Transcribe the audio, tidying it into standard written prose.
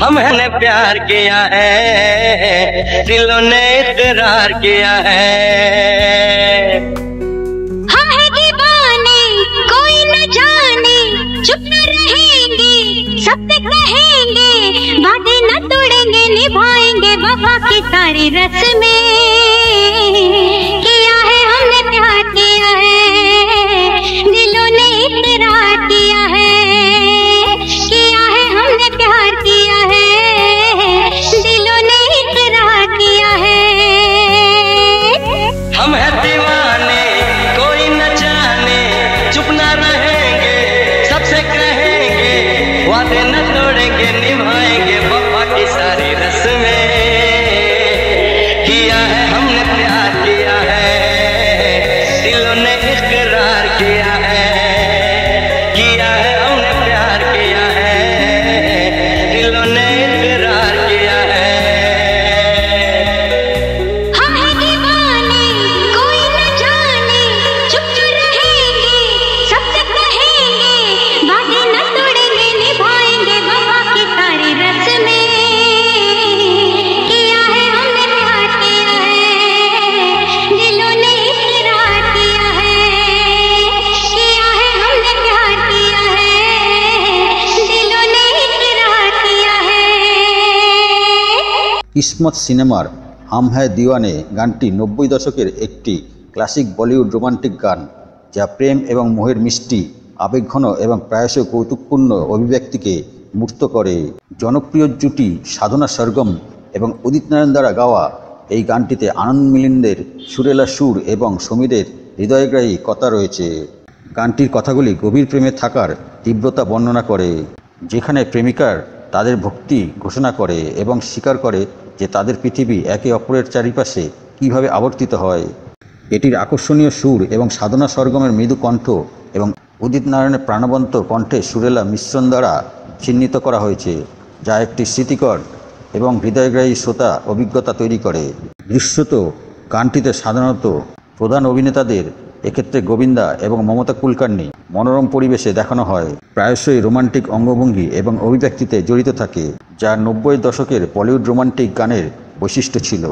हमने प्यार किया है, दिलों ने इकरार किया है। हम है दीवाने, कोई न जाने, चुप न रहेंगे, सबसे कहेंगे, वादे न तोड़ेंगे, निभाएंगे वफा की सारी रस्में। किया है हमने प्यार किया है, दिलों ने इकरार किया है। किया है हमने प्यार किया है, दिलों ने इकरार किया है। हम है दीवाने, कोई न जाने, चुप न रहेंगे, सबसे कहेंगे, वादे न तोड़ेंगे, निभाएंगे वफा की सारी रस्में। किया है हमने प्यार किया है, दिलों ने इकरार किया है। किया है हमने प्यार किया है, दिलों ने इकरार किया है। हम है दीवाने, कोई न जाने, चुप न रहेंगे, सबसे कहेंगे, वादे न तोड़ेंगे, निभाएंगे वफा की सारी रस्में। किया है हमने प्यार किया है, दिलों ने इकरार किया है। किया है हमने प्यार किया है, दिलों ने इकरार किया है। কিসমত সিনেমার হাম হ্যায় দিওয়ানে গানটি 90 দশকের একটি ক্লাসিক বলিউড রোমান্টিক গান, যা প্রেম এবং মোহের মিষ্টি আবেগঘন এবং প্রায়শই কৌতুকপূর্ণ অভিব্যক্তিকে মূর্ত করে। জনপ্রিয় জুটি সাধনা সরগম এবং উদিত নারায়ণ দ্বারা গাওয়া এই গানটিতে আনন্দ মিলিন্দের সুরেলা সুর এবং সমীরের হৃদয়গ্রাহী কথা রয়েছে। গানটির কথাগুলি গভীর প্রেমে থাকার তীব্রতা বর্ণনা করে, যেখানে প্রেমিকার তাদের ভক্তি ঘোষণা করে এবং স্বীকার করে যে তাদের পৃথিবী একে অপরের চারিপাশে কীভাবে আবর্তিত হয়। এটির আকর্ষণীয় সুর এবং সাধনা সরগমের মৃদু কণ্ঠ এবং উদিত নারায়ণের প্রাণবন্ত কণ্ঠে সুরেলা মিশ্রণ দ্বারা চিহ্নিত করা হয়েছে, যা একটি স্মৃতিকর এবং হৃদয়গ্রাহী শ্রোতা অভিজ্ঞতা তৈরি করে। দৃশ্যত গানটিতে সাধারণত প্রধান অভিনেতাদের, এক্ষেত্রে গোবিন্দা এবং মমতা কুলকার্নি, মনোরম পরিবেশে দেখানো হয়, প্রায়শই রোমান্টিক অঙ্গভঙ্গি এবং অভিব্যক্তিতে জড়িত থাকে, যা 90 দশকের বলিউড রোমান্টিক গানের বৈশিষ্ট্য ছিল।